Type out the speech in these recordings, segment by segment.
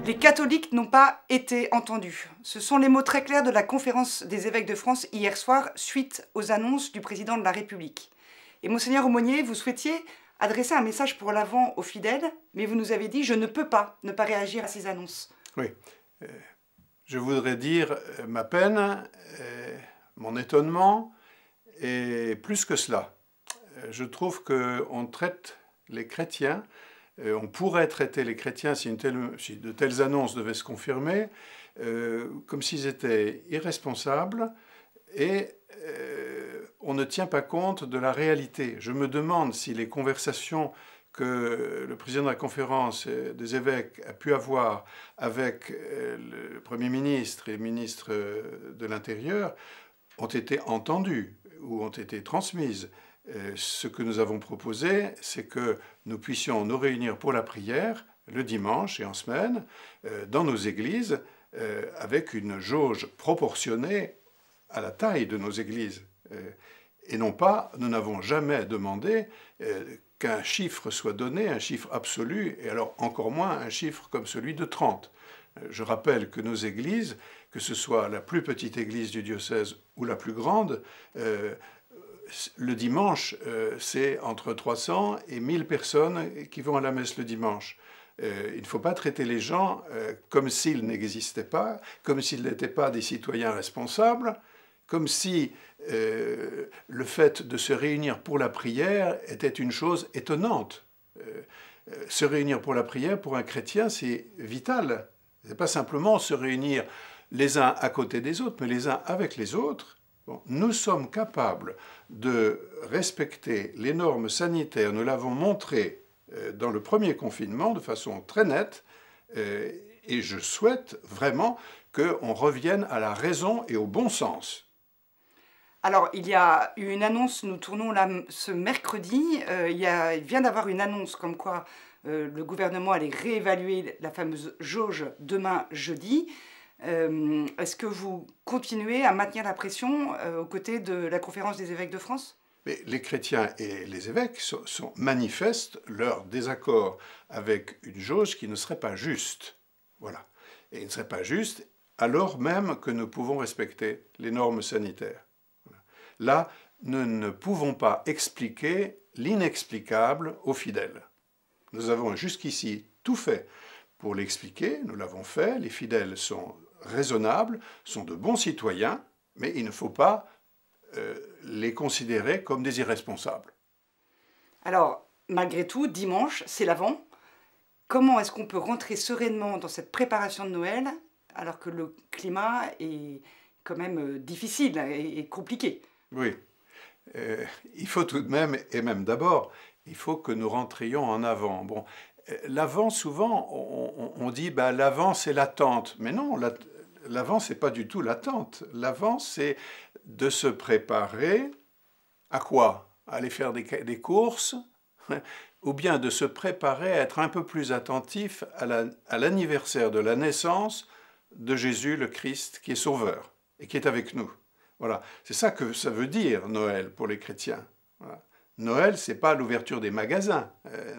Les catholiques n'ont pas été entendus. Ce sont les mots très clairs de la conférence des évêques de France hier soir, suite aux annonces du président de la République. Et Monseigneur Aumônier, vous souhaitiez adresser un message pour l'Avent aux fidèles, mais vous nous avez dit « je ne peux pas ne pas réagir à ces annonces ». Oui. Je voudrais dire ma peine, mon étonnement, et plus que cela. Je trouve qu'on traite les chrétiens, on pourrait traiter les chrétiens si de telles annonces devaient se confirmer, comme s'ils étaient irresponsables et on ne tient pas compte de la réalité. Je me demande si les conversations que le président de la conférence des évêques a pu avoir avec le Premier ministre et le ministre de l'Intérieur ont été entendues ou ont été transmises. Ce que nous avons proposé, c'est que nous puissions nous réunir pour la prière le dimanche et en semaine dans nos églises avec une jauge proportionnée à la taille de nos églises. Et non pas, nous n'avons jamais demandé qu'un chiffre soit donné, un chiffre absolu, et alors encore moins un chiffre comme celui de 30. Je rappelle que nos églises, que ce soit la plus petite église du diocèse ou la plus grande, le dimanche, c'est entre 300 et 1000 personnes qui vont à la messe le dimanche. Il ne faut pas traiter les gens comme s'ils n'existaient pas, comme s'ils n'étaient pas des citoyens responsables, comme si le fait de se réunir pour la prière était une chose étonnante. Se réunir pour la prière, pour un chrétien, c'est vital. Ce n'est pas simplement se réunir les uns à côté des autres, mais les uns avec les autres. Bon, nous sommes capables de respecter les normes sanitaires. Nous l'avons montré dans le premier confinement de façon très nette. Et je souhaite vraiment qu'on revienne à la raison et au bon sens. Alors, il y a eu une annonce, nous tournons là ce mercredi, il vient d'avoir une annonce comme quoi le gouvernement allait réévaluer la fameuse jauge demain jeudi. Est-ce que vous continuez à maintenir la pression aux côtés de la conférence des évêques de France ? Mais les chrétiens et les évêques manifestent leur désaccord avec une jauge qui ne serait pas juste. Voilà. Et il ne serait pas juste alors même que nous pouvons respecter les normes sanitaires. Voilà. Là, nous ne pouvons pas expliquer l'inexplicable aux fidèles. Nous avons jusqu'ici tout fait pour l'expliquer, nous l'avons fait, les fidèles sont raisonnables, sont de bons citoyens, mais il ne faut pas les considérer comme des irresponsables. Alors, malgré tout, dimanche, c'est l'Avent. Comment est-ce qu'on peut rentrer sereinement dans cette préparation de Noël alors que le climat est quand même difficile et compliqué? Oui. Il faut tout de même, et même d'abord, il faut que nous rentrions en avant. Bon, l'Avent, souvent, on dit bah, l'Avent, c'est l'attente. Mais non, l'Avent, c'est pas du tout l'attente. L'Avent, c'est de se préparer à quoi? À aller faire des courses, ou bien de se préparer à être un peu plus attentif à l'anniversaire de la naissance de Jésus le Christ, qui est sauveur et qui est avec nous. Voilà, c'est ça que ça veut dire Noël pour les chrétiens. Voilà. Noël, ce n'est pas l'ouverture des magasins.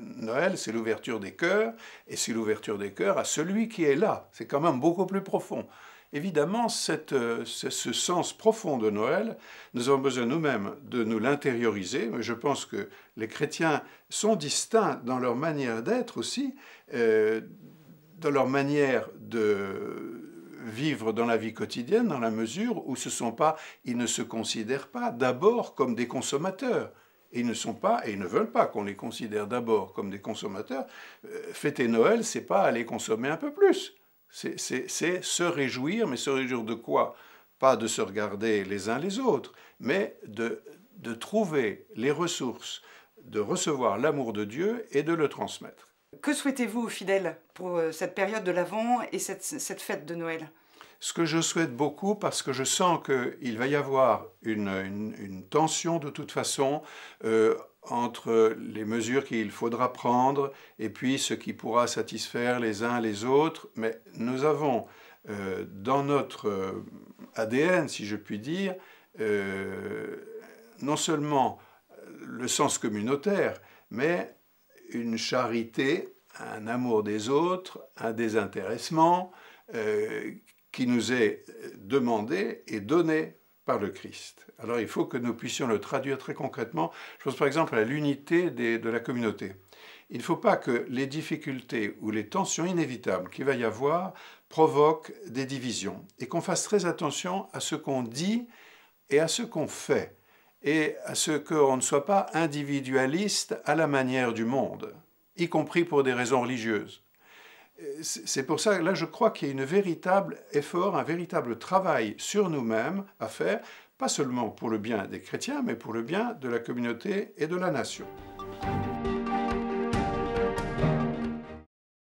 Noël, c'est l'ouverture des cœurs, et c'est l'ouverture des cœurs à celui qui est là. C'est quand même beaucoup plus profond. Évidemment, ce sens profond de Noël, nous avons besoin nous-mêmes de nous l'intérioriser, mais je pense que les chrétiens sont distincts dans leur manière d'être aussi, dans leur manière de vivre dans la vie quotidienne, dans la mesure où ils ne se considèrent pas d'abord comme des consommateurs. Et ils ne sont pas, et ils ne veulent pas qu'on les considère d'abord comme des consommateurs. Fêter Noël, c'est pas aller consommer un peu plus. C'est se réjouir, mais se réjouir de quoi? Pas de se regarder les uns les autres, mais de trouver les ressources, de recevoir l'amour de Dieu et de le transmettre. Que souhaitez-vous aux fidèles pour cette période de l'Avent et cette fête de Noël? Ce que je souhaite beaucoup, parce que je sens qu'il va y avoir une tension de toute façon entre les mesures qu'il faudra prendre et puis ce qui pourra satisfaire les uns les autres. Mais nous avons dans notre ADN, si je puis dire, non seulement le sens communautaire, mais une charité un amour des autres, un désintéressement qui nous est demandé et donné par le Christ. Alors il faut que nous puissions le traduire très concrètement. Je pense par exemple à l'unité de la communauté. Il ne faut pas que les difficultés ou les tensions inévitables qu'il va y avoir provoquent des divisions et qu'on fasse très attention à ce qu'on dit et à ce qu'on fait et à ce qu'on ne soit pas individualiste à la manière du monde, y compris pour des raisons religieuses. C'est pour ça que là, je crois qu'il y a un véritable effort, un véritable travail sur nous-mêmes à faire, pas seulement pour le bien des chrétiens, mais pour le bien de la communauté et de la nation.